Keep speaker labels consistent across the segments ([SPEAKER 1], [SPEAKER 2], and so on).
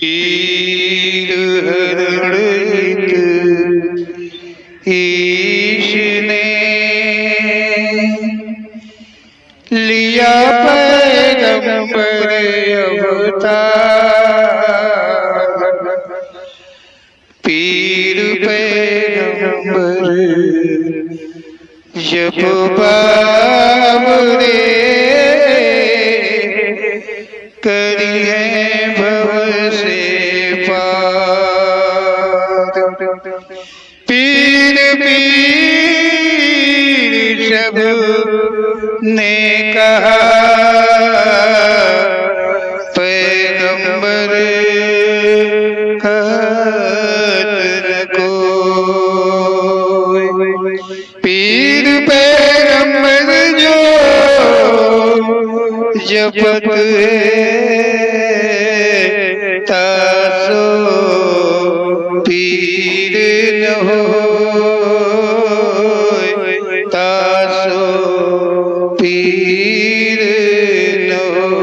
[SPEAKER 1] पीर हरणित ईश ने लिया पैगंबर अवतार। पीर पैगंबर जब बाबरे करी है भव से पार। पीर पीर सब ने कहा पैगंबर कहत न कोई। पीर पैगंबर जो जपत है तासो पीर न होय, तासो पीर न होय।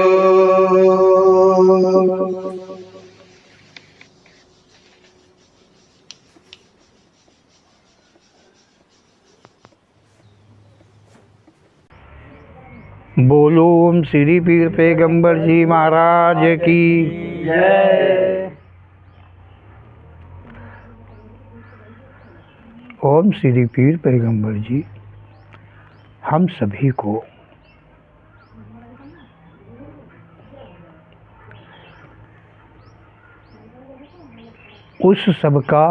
[SPEAKER 2] बोलो ओम श्री पीर पैगंबर जी महाराज की जय। ओम श्री पीर पैगंबर जी हम सभी को उस सब का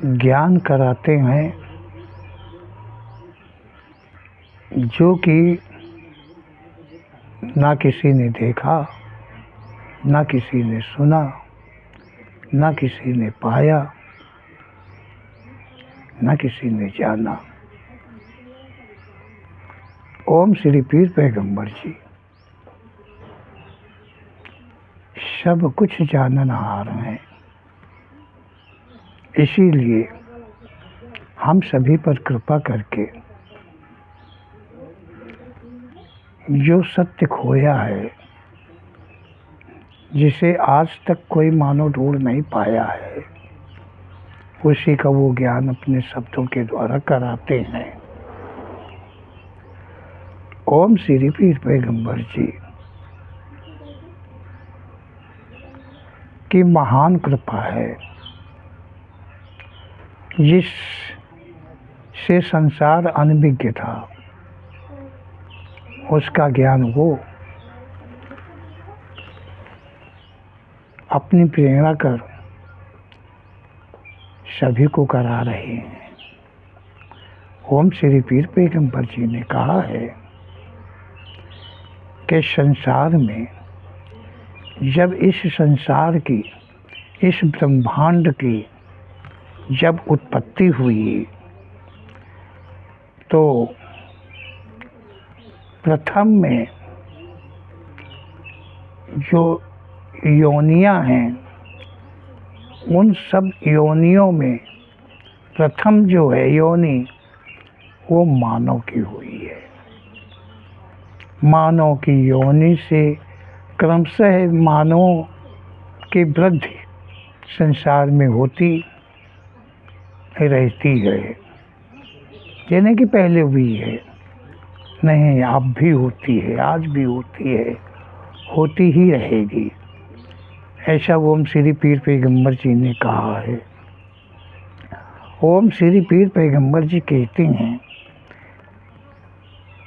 [SPEAKER 2] ज्ञान कराते हैं जो कि ना किसी ने देखा, ना किसी ने सुना, ना किसी ने पाया, ना किसी ने जाना। ओम श्री पीर पैगंबर जी सब कुछ जाननहार हैं। इसीलिए हम सभी पर कृपा करके जो सत्य खोया है, जिसे आज तक कोई मानव ढूंढ नहीं पाया है, उसी का वो ज्ञान अपने शब्दों के द्वारा कराते हैं। ओम श्री पीर पैगंबर जी की महान कृपा है, जिस से संसार अनभिज्ञ था, उसका ज्ञान वो अपनी प्रेरणा कर सभी को करा रहे हैं। ओम श्री पीर पैगंबर जी ने कहा है कि संसार में जब इस संसार की, इस ब्रह्मांड की जब उत्पत्ति हुई तो प्रथम में जो योनियां हैं, उन सब योनियों में प्रथम जो है योनि वो मानव की हुई है। मानव की योनि से क्रमशः मानवों की वृद्धि संसार में होती रहती है, यानी कि पहले हुई है, नहीं अब भी होती है, आज भी होती है, होती ही रहेगी। ऐसा ओम श्री पीर पैगंबर जी ने कहा है। ओम श्री पीर पैगंबर जी कहते हैं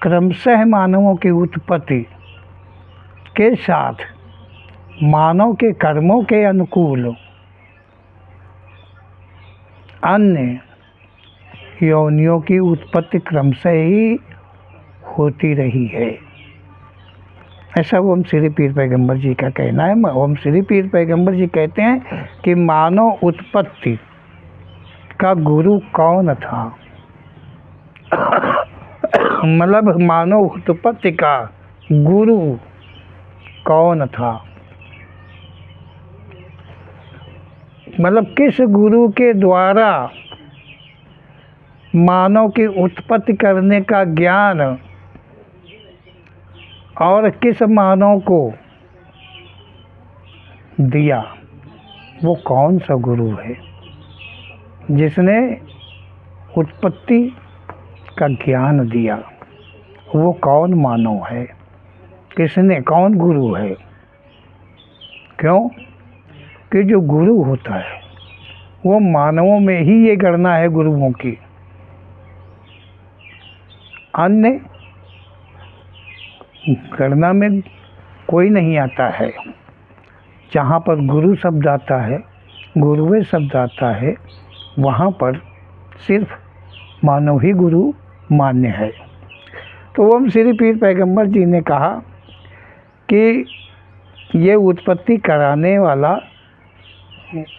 [SPEAKER 2] क्रमशः मानवों की उत्पत्ति के साथ मानव के कर्मों के अनुकूल अन्य योनियों की उत्पत्ति क्रमशः ही होती रही है। ऐसा ओम श्री पीर पैगंबर जी का कहना है। ओम श्री पीर पैगंबर जी कहते हैं कि मानव उत्पत्ति का गुरु कौन था। मतलब मानव उत्पत्ति का गुरु कौन था, मतलब किस गुरु के द्वारा मानव की उत्पत्ति करने का ज्ञान और किस मानव को दिया वो कौन सा गुरु है? जिसने उत्पत्ति का ज्ञान दिया वो कौन मानव है? किसने, कौन गुरु है? क्यों कि जो गुरु होता है वो मानवों में ही ये गणना है गुरुओं की, अन्य गणना में कोई नहीं आता है। जहाँ पर गुरु शब्द आता है, गुरुवे शब्द आता है, वहाँ पर सिर्फ मानव ही गुरु मान्य है। तो ओम श्री पीर पैगंबर जी ने कहा कि ये उत्पत्ति कराने वाला,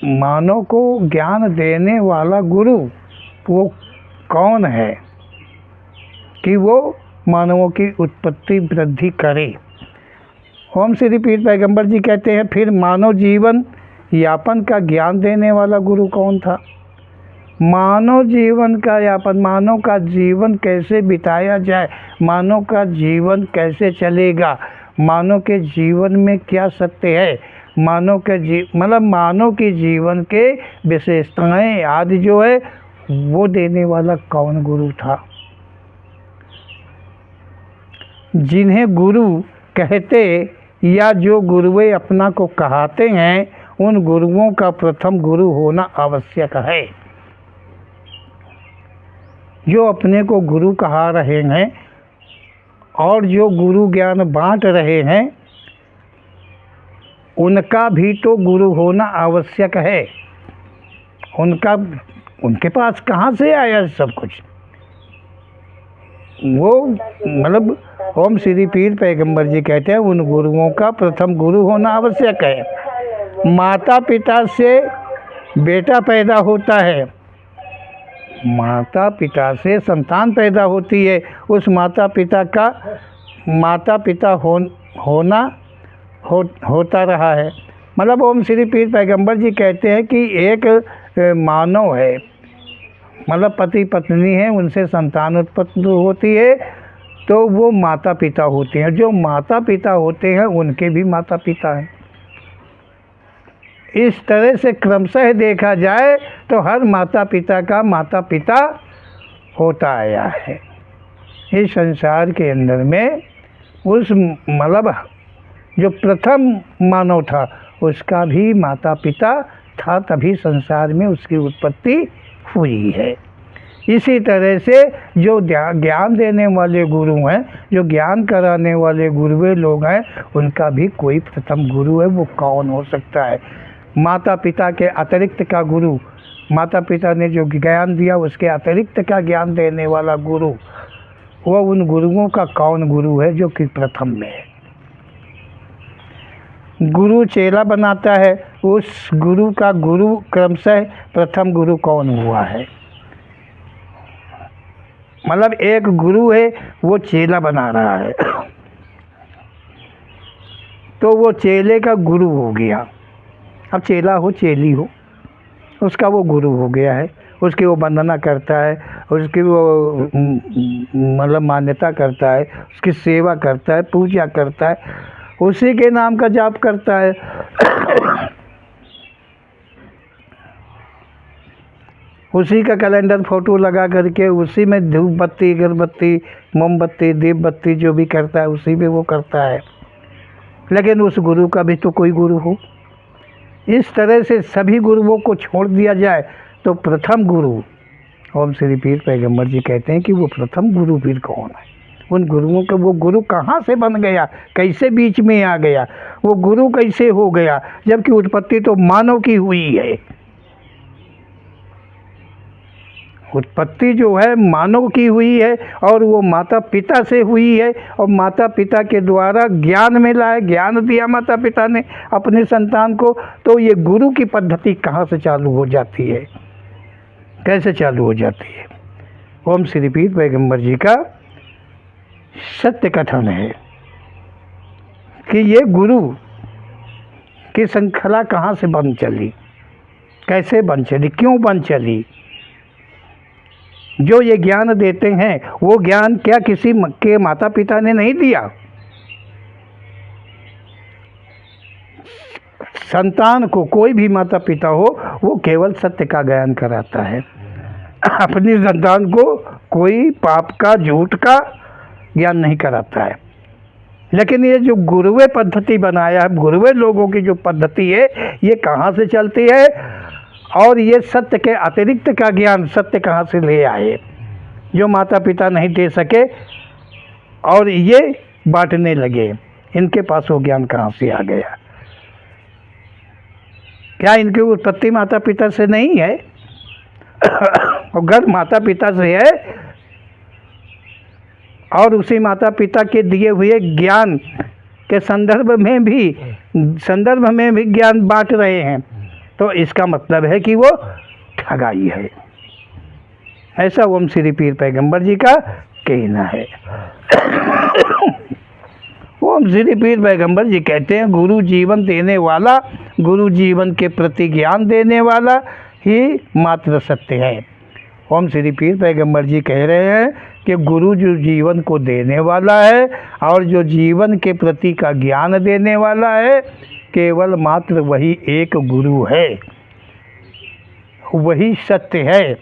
[SPEAKER 2] मानव को ज्ञान देने वाला गुरु वो कौन है कि वो मानवों की उत्पत्ति वृद्धि करे। ओम श्री पीर पैगंबर जी कहते हैं फिर मानव जीवन यापन का ज्ञान देने वाला गुरु कौन था? मानव जीवन का यापन, मानव का जीवन कैसे बिताया जाए, मानव का जीवन कैसे चलेगा, मानव के जीवन में क्या सत्य है, मानव के मतलब मानव के जीवन के विशेषताएं आदि जो है वो देने वाला कौन गुरु था? जिन्हें गुरु कहते या जो गुरुवे अपना को कहाते हैं, उन गुरुओं का प्रथम गुरु होना आवश्यक है। जो अपने को गुरु कहा रहे हैं और जो गुरु ज्ञान बांट रहे हैं, उनका भी तो गुरु होना आवश्यक है। उनके पास कहाँ से आया सब कुछ? वो मतलब ओम श्री पीर पैगंबर जी कहते हैं उन गुरुओं का प्रथम गुरु होना आवश्यक है। माता पिता से बेटा पैदा होता है, माता पिता से संतान पैदा होती है, उस माता पिता का होता रहा है। मतलब ओम श्री पीर पैगंबर जी कहते हैं कि एक मानव है, मतलब पति पत्नी है, उनसे संतान उत्पन्न होती है तो वो माता पिता होते हैं। जो माता पिता होते हैं उनके भी माता पिता हैं। इस तरह से क्रमशः देखा जाए तो हर माता पिता का माता पिता होता आया है। इस संसार के अंदर में उस मतलब जो प्रथम मानव था उसका भी माता पिता था, तभी संसार में उसकी उत्पत्ति हुई है। इसी तरह से जो ज्ञान देने वाले गुरु हैं, जो ज्ञान कराने वाले गुरुवे लोग हैं, उनका भी कोई प्रथम गुरु है। वो कौन हो सकता है? माता पिता के अतिरिक्त का गुरु, माता पिता ने जो ज्ञान दिया उसके अतिरिक्त का ज्ञान देने वाला गुरु, वो उन गुरुओं का कौन गुरु है जो कि प्रथम में है? गुरु चेला बनाता है, उस गुरु का गुरु क्रमशः प्रथम गुरु कौन हुआ है? मतलब एक गुरु है वो चेला बना रहा है तो वो चेले का गुरु हो गया। अब चेला हो चेली हो, उसका वो गुरु हो गया है, उसकी वो वंदना करता है, उसकी वो मतलब मान्यता करता है, उसकी सेवा करता है, पूजा करता है, उसी के नाम का जाप करता है उसी का कैलेंडर फोटो लगा करके उसी में धूप बत्ती, अगरबत्ती, मोमबत्ती, दीप बत्ती जो भी करता है उसी में वो करता है। लेकिन उस गुरु का भी तो कोई गुरु हो। इस तरह से सभी गुरुओं को छोड़ दिया जाए तो प्रथम गुरु ओम श्री पीर पैगंबर जी कहते हैं कि वो प्रथम गुरु फिर कौन है? उन गुरुओं के वो गुरु कहाँ से बन गया, कैसे बीच में आ गया, वो गुरु कैसे हो गया, जबकि उत्पत्ति तो मानव की हुई है। उत्पत्ति जो है मानव की हुई है और वो माता पिता से हुई है, और माता पिता के द्वारा ज्ञान मिला है, ज्ञान दिया माता पिता ने अपने संतान को। तो ये गुरु की पद्धति कहाँ से चालू हो जाती है, कैसे चालू हो जाती है? ओम श्री पीर पैगंबर जी का सत्य कथन है कि ये गुरु की श्रृंखला कहाँ से बन चली, कैसे बन चली, क्यों बन चली? जो ये ज्ञान देते हैं वो ज्ञान क्या किसी के माता पिता ने नहीं दिया? संतान को, कोई भी माता पिता हो, वो केवल सत्य का ज्ञान कराता है। अपनी संतान को कोई पाप का, झूठ का ज्ञान नहीं कराता है। लेकिन ये जो गुरुवे पद्धति बनाया है, गुरुवे लोगों की जो पद्धति है, ये कहाँ से चलती है और ये सत्य के अतिरिक्त का ज्ञान सत्य कहाँ से ले आए, जो माता पिता नहीं दे सके और ये बांटने लगे। इनके पास वो ज्ञान कहाँ से आ गया? क्या इनकी उत्पत्ति माता पिता से नहीं है? अगर माता पिता से है और उसी माता पिता के दिए हुए ज्ञान के संदर्भ में भी ज्ञान बांट रहे हैं, तो इसका मतलब है कि वो ठगाई है। ऐसा ओम श्री पीर पैगंबर जी का कहना है। ओम श्री पीर पैगंबर जी कहते हैं, गुरु जीवन देने वाला, गुरु जीवन के प्रति ज्ञान देने वाला ही मात्र सत्य है। ओम श्री पीर पैगंबर जी कह रहे हैं कि गुरु जो जीवन को देने वाला है और जो जीवन के प्रति का ज्ञान देने वाला है, केवल मात्र वही एक गुरु है, वही सत्य है।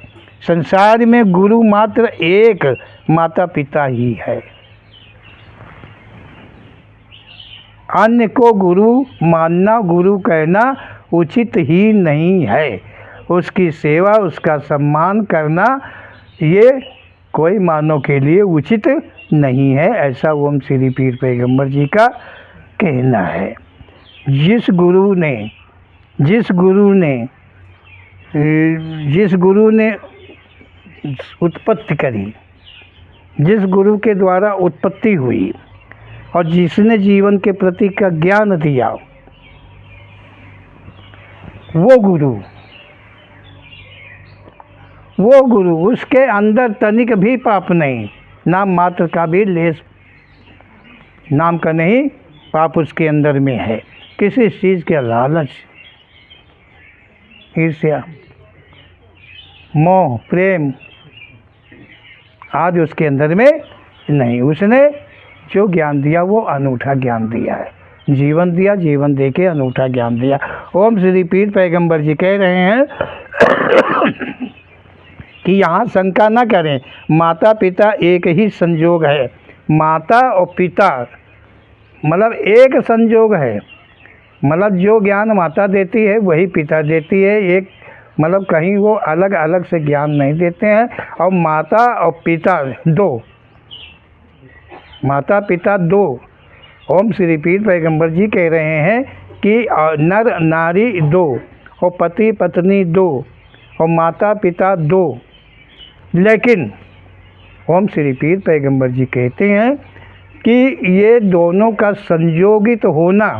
[SPEAKER 2] संसार में गुरु मात्र एक माता पिता ही है। अन्य को गुरु मानना, गुरु कहना उचित ही नहीं है। उसकी सेवा, उसका सम्मान करना ये कोई मानव के लिए उचित नहीं है। ऐसा ओम श्री पीर पैगंबर जी का कहना है। जिस गुरु ने उत्पत्ति करी, जिस गुरु के द्वारा उत्पत्ति हुई और जिसने जीवन के प्रति का ज्ञान दिया, वो गुरु उसके अंदर तनिक भी पाप नहीं, नाम मात्र का भी लेस नाम का नहीं पाप उसके अंदर में है। किसी चीज़ के लालच, ईर्ष्या, मोह, प्रेम आदि उसके अंदर में नहीं। उसने जो ज्ञान दिया वो अनूठा ज्ञान दिया है, जीवन दिया, जीवन दे के अनूठा ज्ञान दिया। ओम श्री पीर पैगंबर जी कह रहे हैं कि यहाँ शंका ना करें, माता पिता एक ही संयोग है। माता और पिता मतलब एक संयोग है, मतलब जो ज्ञान माता देती है वही पिता देती है। एक मतलब कहीं वो अलग अलग से ज्ञान नहीं देते हैं। और माता और पिता दो, माता पिता दो। ओम श्री पीर पैगंबर जी कह रहे हैं कि नर नारी दो, और पति पत्नी दो, और माता पिता दो। लेकिन ओम श्री पीर पैगंबर जी कहते हैं कि ये दोनों का संयोगित होना,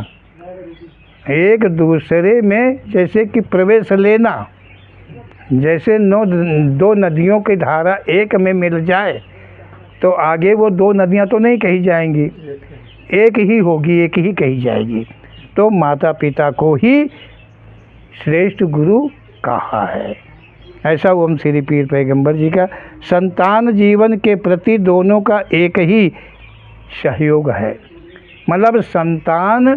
[SPEAKER 2] एक दूसरे में जैसे कि प्रवेश लेना, जैसे दो नदियों की धारा एक में मिल जाए तो आगे वो दो नदियां तो नहीं कही जाएंगी, एक ही होगी, एक ही कही जाएगी। तो माता पिता को ही श्रेष्ठ गुरु कहा है। ऐसा ओम श्री पीर पैगंबर जी का। संतान जीवन के प्रति दोनों का एक ही सहयोग है, मतलब संतान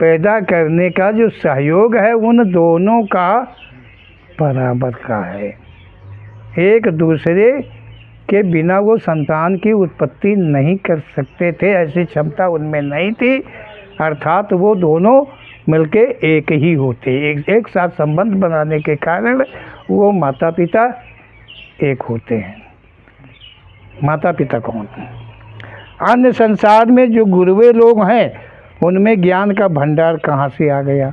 [SPEAKER 2] पैदा करने का जो सहयोग है उन दोनों का बराबर का है। एक दूसरे के बिना वो संतान की उत्पत्ति नहीं कर सकते थे, ऐसी क्षमता उनमें नहीं थी। अर्थात वो दोनों मिलके एक ही होते, एक साथ संबंध बनाने के कारण वो माता पिता एक होते हैं। माता पिता कौन? अन्य संसार में जो गुरुवे लोग हैं उनमें ज्ञान का भंडार कहाँ से आ गया?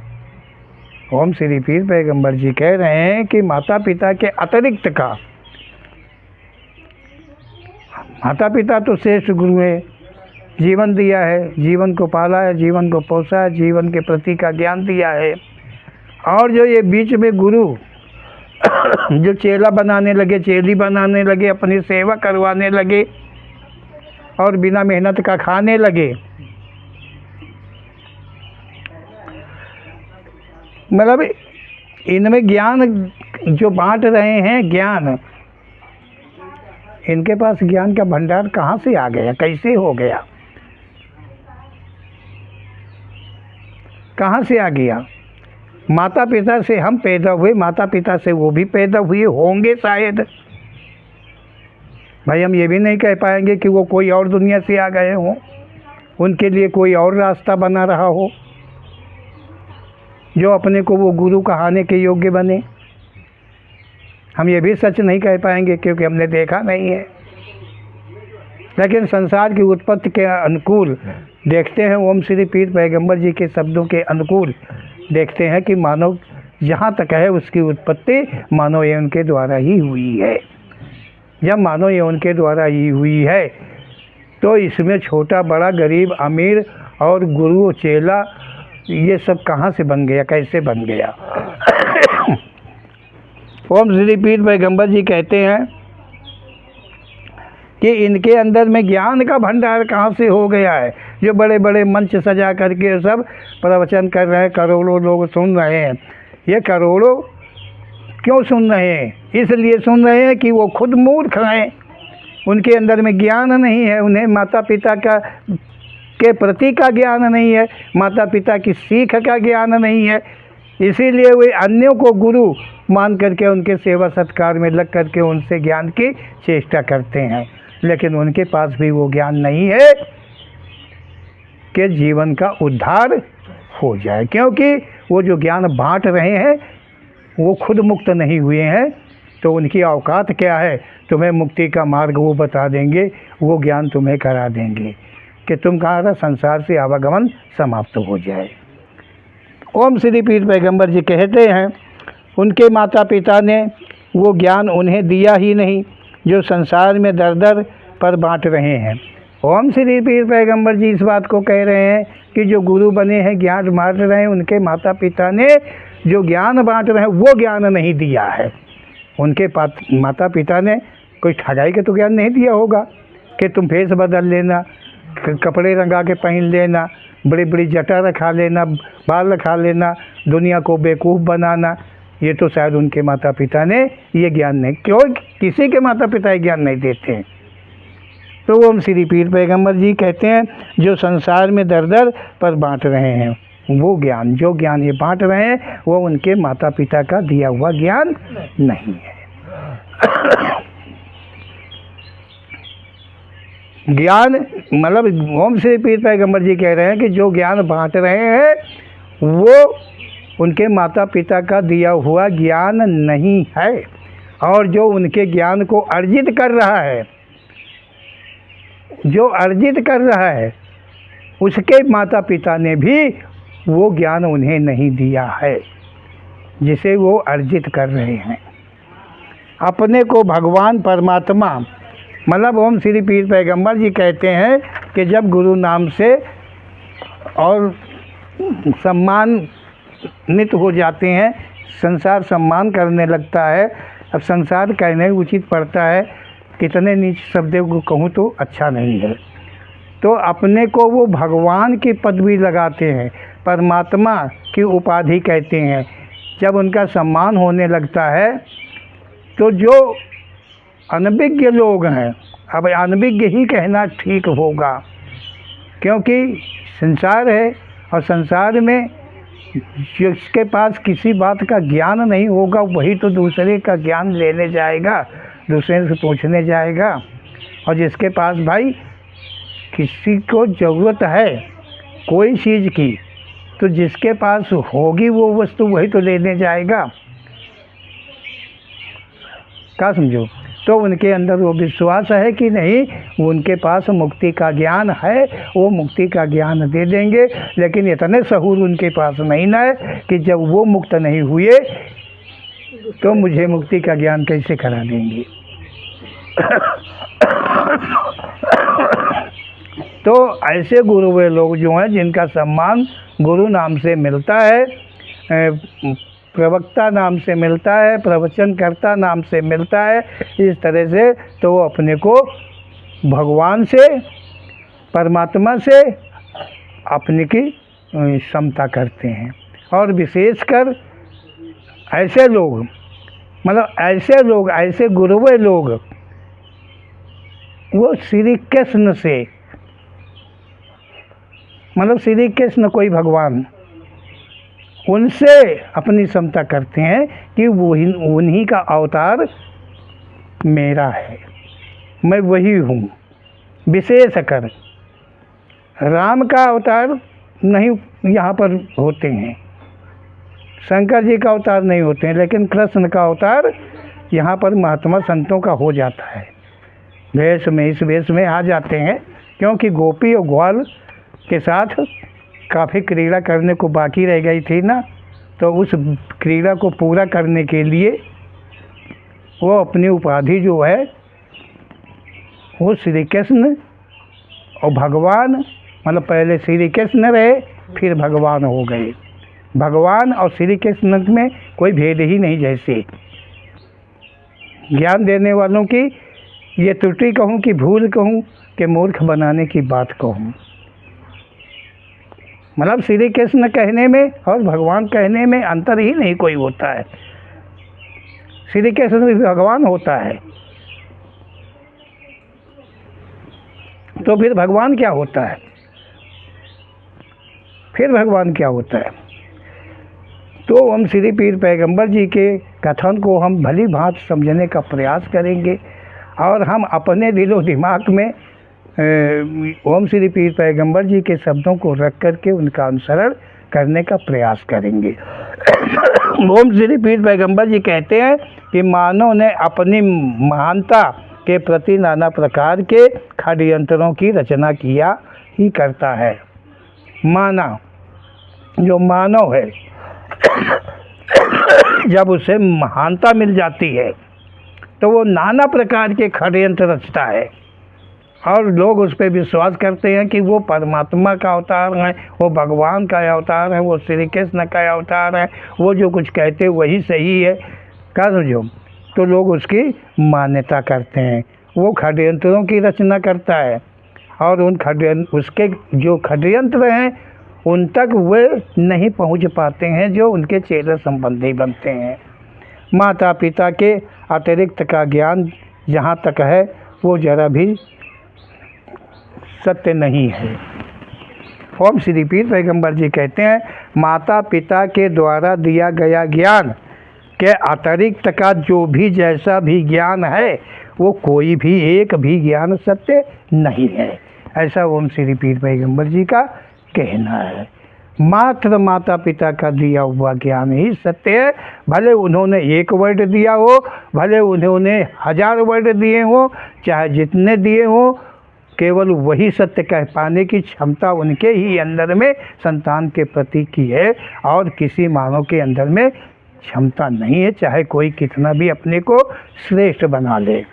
[SPEAKER 2] ओम श्री पीर पैगंबर जी कह रहे हैं कि माता पिता के अतिरिक्त का, माता पिता तो श्रेष्ठ गुरु है, जीवन दिया है, जीवन को पाला है, जीवन को पोसा है, जीवन के प्रति का ज्ञान दिया है। और जो ये बीच में गुरु जो चेला बनाने लगे, चेली बनाने लगे, अपनी सेवा करवाने लगे और बिना मेहनत का खाने लगे, मतलब इनमें ज्ञान जो बांट रहे हैं, ज्ञान, इनके पास ज्ञान का भंडार कहाँ से आ गया, कैसे हो गया? कहाँ से आ गया? माता पिता से हम पैदा हुए, माता पिता से वो भी पैदा हुए होंगे शायद। भाई हम ये भी नहीं कह पाएंगे कि वो कोई और दुनिया से आ गए हों, उनके लिए कोई और रास्ता बना रहा हो जो अपने को वो गुरु कहाने के योग्य बने। हम ये भी सच नहीं कह पाएंगे क्योंकि हमने देखा नहीं है। लेकिन संसार की उत्पत्ति के अनुकूल देखते हैं, ओम श्री पीर पैगंबर जी के शब्दों के अनुकूल देखते हैं कि मानव जहाँ तक है उसकी उत्पत्ति मानव यौन के द्वारा ही हुई है। जब मानव यौन के द्वारा ही हुई है तो इसमें छोटा बड़ा, गरीब अमीर और गुरु चेला ये सब कहाँ से बन गया, कैसे बन गया? ओम श्री पीर पैगंबर जी कहते हैं कि इनके अंदर में ज्ञान का भंडार कहाँ से हो गया है। जो बड़े बड़े मंच सजा करके सब प्रवचन कर रहे हैं, करोड़ों लोग सुन रहे हैं। ये करोड़ों क्यों सुन रहे हैं? इसलिए सुन रहे हैं कि वो खुद मूर्ख हैं, उनके अंदर में ज्ञान नहीं है, उन्हें माता पिता के प्रति का ज्ञान नहीं है, माता पिता की सीख का ज्ञान नहीं है। इसीलिए वे अन्यों को गुरु मान करके उनके सेवा सत्कार में लग करके उनसे ज्ञान की चेष्टा करते हैं। लेकिन उनके पास भी वो ज्ञान नहीं है कि जीवन का उद्धार हो जाए, क्योंकि वो जो ज्ञान बांट रहे हैं वो खुद मुक्त नहीं हुए हैं। तो उनकी औकात क्या है? तुम्हें मुक्ति का मार्ग वो बता देंगे, वो ज्ञान तुम्हें करा देंगे कि तुम्हारा संसार से आवागमन समाप्त हो जाए। ओम श्री पीर पैगंबर जी कहते हैं उनके माता पिता ने वो ज्ञान उन्हें दिया ही नहीं जो संसार में दर दर पर बांट रहे हैं। ओम श्री पीर पैगंबर जी इस बात को कह रहे हैं कि जो गुरु बने हैं, ज्ञान बांट रहे हैं, उनके माता पिता ने जो ज्ञान बांट रहे हैं वो ज्ञान नहीं दिया है। उनके माता पिता ने कोई ठगाई का तो ज्ञान नहीं दिया होगा कि तुम फेस बदल लेना, कपड़े रंगा के पहन लेना, बड़ी बड़ी जटा रखा लेना, बाल रखा लेना, दुनिया को बेवकूफ़ बनाना। ये तो शायद उनके माता पिता ने ये ज्ञान नहीं, क्यों किसी के माता पिता ये ज्ञान नहीं देते हैं। तो ओम श्री पीर पैगंबर जी कहते हैं जो संसार में दर दर पर बांट रहे हैं वो ज्ञान, जो ज्ञान ये बांट रहे हैं वो उनके माता पिता का दिया हुआ ज्ञान नहीं है। ज्ञान मतलब ओम श्री पीर पैगंबर जी कह रहे हैं कि जो ज्ञान बांट रहे हैं वो उनके माता पिता का दिया हुआ ज्ञान नहीं है, और जो उनके ज्ञान को अर्जित कर रहा है, जो अर्जित कर रहा है उसके माता पिता ने भी वो ज्ञान उन्हें नहीं दिया है जिसे वो अर्जित कर रहे हैं। अपने को भगवान परमात्मा मतलब ओम श्री पीर पैगंबर जी कहते हैं कि जब गुरु नाम से और सम्मानित हो जाते हैं, संसार सम्मान करने लगता है। अब संसार कहने उचित पड़ता है, कितने नीच शब्द को कहूँ तो अच्छा नहीं है। तो अपने को वो भगवान की पदवी लगाते हैं, परमात्मा की उपाधि कहते हैं। जब उनका सम्मान होने लगता है तो जो अनभिज्ञ लोग हैं, अब अनभिज्ञ ही कहना ठीक होगा क्योंकि संसार है और संसार में जिसके पास किसी बात का ज्ञान नहीं होगा वही तो दूसरे का ज्ञान लेने जाएगा, दूसरे से पूछने जाएगा। और जिसके पास भाई किसी को ज़रूरत है कोई चीज़ की तो जिसके पास होगी वो वस्तु वही तो लेने जाएगा। क्या समझो? तो उनके अंदर वो विश्वास है कि नहीं उनके पास मुक्ति का ज्ञान है, वो मुक्ति का ज्ञान दे देंगे। लेकिन इतने सहूर उनके पास नहीं ना है कि जब वो मुक्त नहीं हुए तो मुझे मुक्ति का ज्ञान कैसे करा देंगे। तो ऐसे गुरु वे लोग जो हैं जिनका सम्मान गुरु नाम से मिलता है, प्रवक्ता नाम से मिलता है, प्रवचनकर्ता नाम से मिलता है, इस तरह से तो वो अपने को भगवान से, परमात्मा से अपने की समता करते हैं। और विशेषकर ऐसे लोग मतलब ऐसे लोग, ऐसे गुरुवे लोग वो श्री कृष्ण से मतलब श्री कृष्ण कोई भगवान उनसे अपनी समता करते हैं कि उन्हीं का अवतार मेरा है, मैं वही हूँ। विशेष कर राम का अवतार नहीं यहाँ पर होते हैं, शंकर जी का अवतार नहीं होते हैं, लेकिन कृष्ण का अवतार यहाँ पर महात्मा संतों का हो जाता है। वेश में, इस वेश में आ जाते हैं, क्योंकि गोपी और ग्वाल के साथ काफ़ी क्रीड़ा करने को बाकी रह गई थी ना, तो उस क्रीड़ा को पूरा करने के लिए वो अपनी उपाधि जो है वो श्री कृष्ण और भगवान, मतलब पहले श्री कृष्ण रहे फिर भगवान हो गए। भगवान और श्री कृष्ण में कोई भेद ही नहीं। जैसे ज्ञान देने वालों की ये त्रुटि कहूँ कि भूल कहूँ कि मूर्ख बनाने की बात कहूँ, मतलब श्री कृष्ण कहने में और भगवान कहने में अंतर ही नहीं कोई होता है। श्री कृष्ण भी भगवान होता है, तो फिर भगवान क्या होता है? फिर भगवान क्या होता है? तो हम श्री पीर पैगंबर जी के कथन को हम भली भांति समझने का प्रयास करेंगे और हम अपने दिलो दिमाग में ओम श्री पीर पैगंबर जी के शब्दों को रख करके उनका अनुसरण करने का प्रयास करेंगे। ओम श्री पीर पैगंबर जी कहते हैं कि मानव ने अपनी महानता के प्रति नाना प्रकार के षड्यंत्रों की रचना किया ही करता है। मानव, जो मानव है, जब उसे महानता मिल जाती है तो वो नाना प्रकार के षड्यंत्र रचता है और लोग उस पर विश्वास करते हैं कि वो परमात्मा का अवतार है, वो भगवान का अवतार है, वो श्री कृष्ण का अवतार है, वो जो कुछ कहते वही सही है कर जो, तो लोग उसकी मान्यता करते हैं। वो षड्यंत्रों की रचना करता है और उसके जो षड्यंत्र हैं उन तक वे नहीं पहुंच पाते हैं जो उनके चेले संबंधी बनते हैं। माता पिता के अतिरिक्त का ज्ञान जहाँ तक है वो जरा भी सत्य नहीं है। ओम श्री पीर पैगंबर जी कहते हैं माता पिता के द्वारा दिया गया ज्ञान के अतिरिक्त का जो भी जैसा भी ज्ञान है वो कोई भी एक भी ज्ञान सत्य नहीं है, ऐसा ओम श्री पीर पैगंबर जी का कहना है। मात्र माता पिता का दिया हुआ ज्ञान ही सत्य है, भले उन्होंने एक वर्ड दिया हो, भले उन्होंने 1000 वर्ड दिए हो, चाहे जितने दिए हो, केवल वही सत्य कह पाने की क्षमता उनके ही अंदर में संतान के प्रति की है और किसी मानव के अंदर में क्षमता नहीं है, चाहे कोई कितना भी अपने को श्रेष्ठ बना ले।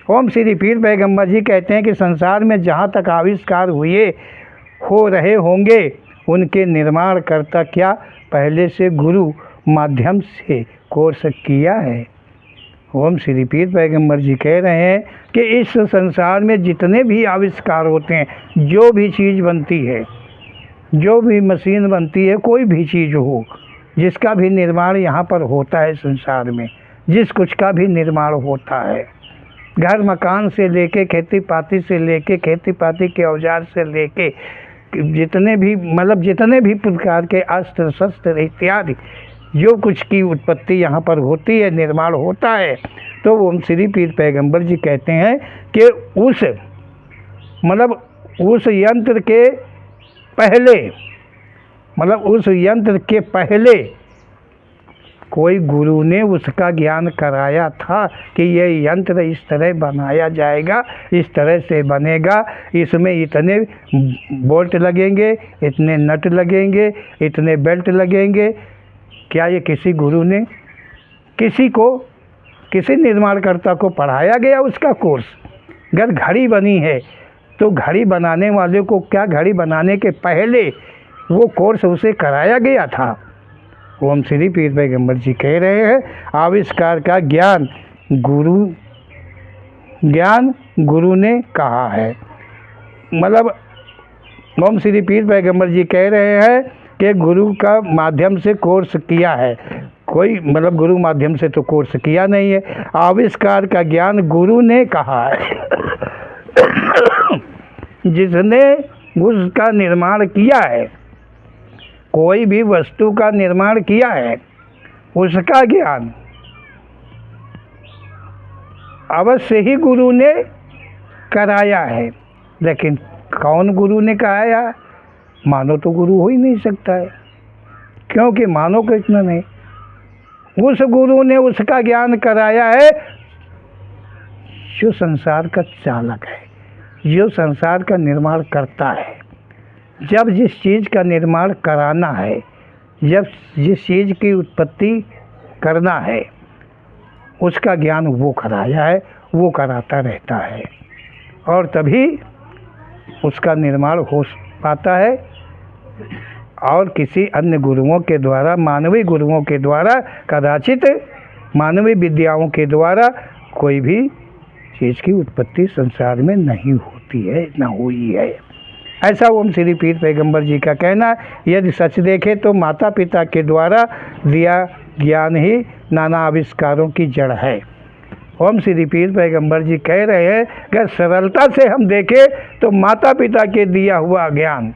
[SPEAKER 2] ओम श्री पीर पैगंबर जी कहते हैं कि संसार में जहाँ तक आविष्कार हुए हो रहे होंगे उनके निर्माण करता क्या पहले से गुरु माध्यम से कोर्स किया है। ओम श्री पीर पैगंबर जी कह रहे हैं कि इस संसार में जितने भी आविष्कार होते हैं, जो भी चीज़ बनती है, जो भी मशीन बनती है, कोई भी चीज़ हो, जिसका भी निर्माण यहाँ पर होता है संसार में, जिस कुछ का भी निर्माण होता है, घर मकान से लेके खेती पाती से लेके खेती पाती के औजार से लेके जितने भी प्रकार के अस्त्र शस्त्र इत्यादि जो कुछ की उत्पत्ति यहाँ पर होती है, निर्माण होता है, तो ओम श्री पीर पैगंबर जी कहते हैं कि उस यंत्र के पहले कोई गुरु ने उसका ज्ञान कराया था कि ये यंत्र इस तरह बनाया जाएगा, इस तरह से बनेगा, इसमें इतने बोल्ट लगेंगे, इतने नट लगेंगे, इतने बेल्ट लगेंगे। क्या ये किसी गुरु ने किसी निर्माणकर्ता को पढ़ाया गया उसका कोर्स? अगर घड़ी बनी है तो घड़ी बनाने वाले को क्या घड़ी बनाने के पहले वो कोर्स उसे कराया गया था? ओम श्री पीर पैगंबर जी कह रहे हैं आविष्कार का ज्ञान गुरु ने कहा है। ओम श्री पीर पैगंबर जी कह रहे हैं कि गुरु का माध्यम से कोर्स किया है, कोई गुरु माध्यम से तो कोर्स किया नहीं है। आविष्कार का ज्ञान गुरु ने कहा है। जिसने उसका निर्माण किया है कोई भी वस्तु का निर्माण किया है उसका ज्ञान अवश्य ही गुरु ने कराया है। लेकिन कौन गुरु ने कराया? मानो तो गुरु हो ही नहीं सकता है, क्योंकि मानो को इतना नहीं। उस गुरु ने उसका ज्ञान कराया है जो संसार का चालक है, जो संसार का निर्माण करता है। जब जिस चीज़ का निर्माण कराना है, जब जिस चीज़ की उत्पत्ति करना है, उसका ज्ञान वो कराया है, वो कराता रहता है, और तभी उसका निर्माण हो पाता है। और किसी अन्य गुरुओं के द्वारा, मानवीय गुरुओं के द्वारा, कदाचित मानवीय विद्याओं के द्वारा कोई भी चीज़ की उत्पत्ति संसार में नहीं होती है, न हुई है। ऐसा ओम श्री पीर पैगंबर जी का कहना। यदि सच देखें तो माता पिता के द्वारा दिया ज्ञान ही नाना आविष्कारों की जड़ है। ओम श्री पीर पैगंबर जी कह रहे हैं कि सरलता से हम देखें तो माता पिता के दिया हुआ ज्ञान,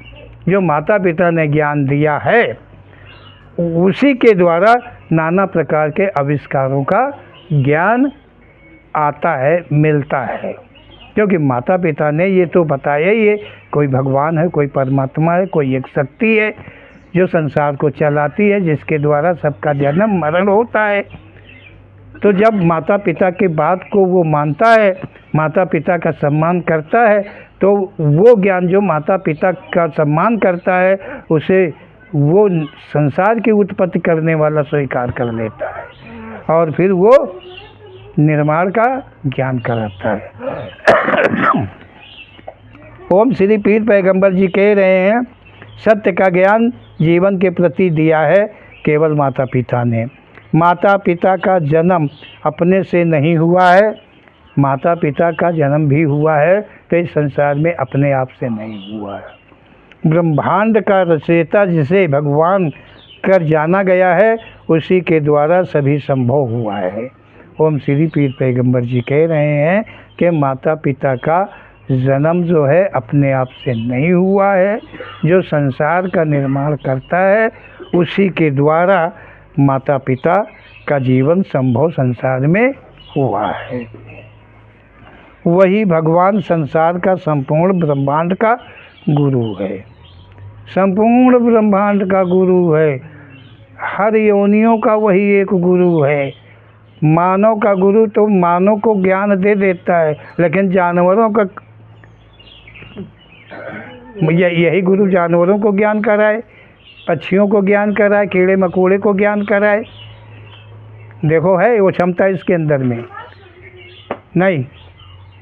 [SPEAKER 2] जो माता पिता ने ज्ञान दिया है, उसी के द्वारा नाना प्रकार के आविष्कारों का ज्ञान आता है, मिलता है। क्योंकि माता पिता ने ये तो बताया ही है, कोई भगवान है, कोई परमात्मा है, कोई एक शक्ति है जो संसार को चलाती है, जिसके द्वारा सबका जन्म मरण होता है। तो जब माता पिता की बात को वो मानता है, माता पिता का सम्मान करता है, तो वो ज्ञान जो माता पिता का सम्मान करता है, उसे वो संसार की उत्पत्ति करने वाला स्वीकार कर लेता है और फिर वो निर्माण का ज्ञान कराता है। ओम श्री पीर पैगंबर जी कह रहे हैं, सत्य का ज्ञान जीवन के प्रति दिया है केवल माता पिता ने। माता पिता का जन्म अपने से नहीं हुआ है, माता पिता का जन्म भी हुआ है तो इस संसार में अपने आप से नहीं हुआ है। ब्रह्मांड का रचयिता जिसे भगवान कर जाना गया है, उसी के द्वारा सभी संभव हुआ है। ओम श्री पीर पैगंबर जी कह रहे हैं कि माता पिता का जन्म जो है अपने आप से नहीं हुआ है, जो संसार का निर्माण करता है उसी के द्वारा माता पिता का जीवन संभव संसार में हुआ है। वही भगवान संसार का संपूर्ण ब्रह्मांड का गुरु है, संपूर्ण ब्रह्मांड का गुरु है। हर योनियों का वही एक गुरु है। मानव का गुरु तो मानव को ज्ञान दे देता है, लेकिन जानवरों का यही गुरु जानवरों को ज्ञान कराए, पक्षियों को ज्ञान कराए, कीड़े मकोड़े को ज्ञान कराए। देखो है वो क्षमता इसके अंदर में नहीं।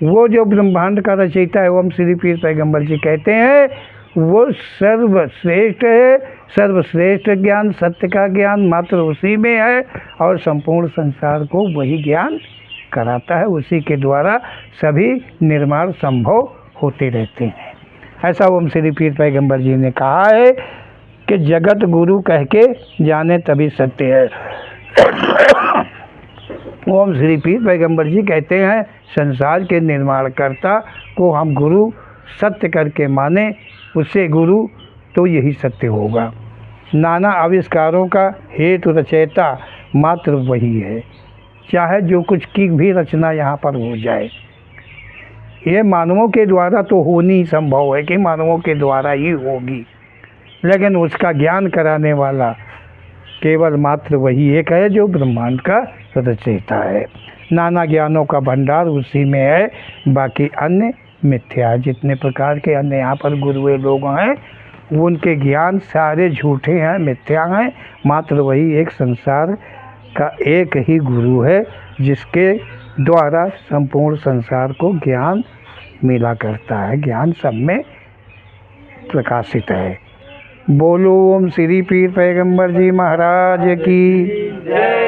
[SPEAKER 2] वो जो ब्रह्मांड का रचयिता है, ओम श्री पीर पैगंबर जी कहते हैं, वो सर्वश्रेष्ठ है। सर्वश्रेष्ठ ज्ञान, सत्य का ज्ञान मात्र उसी में है और संपूर्ण संसार को वही ज्ञान कराता है। उसी के द्वारा सभी निर्माण संभव होते रहते हैं। ऐसा ओम श्री पीर पैगंबर जी ने कहा है कि जगत गुरु कह के जाने तभी सत्य है। ओम श्री पीर पैगंबर जी कहते हैं, संसार के निर्माणकर्ता को हम गुरु सत्य करके माने, उससे गुरु तो यही सत्य होगा। नाना आविष्कारों का हेतु रचयिता मात्र वही है, चाहे जो कुछ की भी रचना यहाँ पर हो जाए। ये मानवों के द्वारा तो होनी ही संभव है कि मानवों के द्वारा ही होगी, लेकिन उसका ज्ञान कराने वाला केवल मात्र वही एक है जो ब्रह्मांड का रचयिता है। नाना ज्ञानों का भंडार उसी में है, बाकी अन्य मिथ्या। जितने प्रकार के अन्य यहाँ पर गुरुए लोग हैं, उनके ज्ञान सारे झूठे हैं, मिथ्या हैं। मात्र वही एक संसार का एक ही गुरु है जिसके द्वारा संपूर्ण संसार को ज्ञान मिला करता है, ज्ञान सब में प्रकाशित है। बोलो ओम श्री पीर पैगंबर जी महाराज की जय।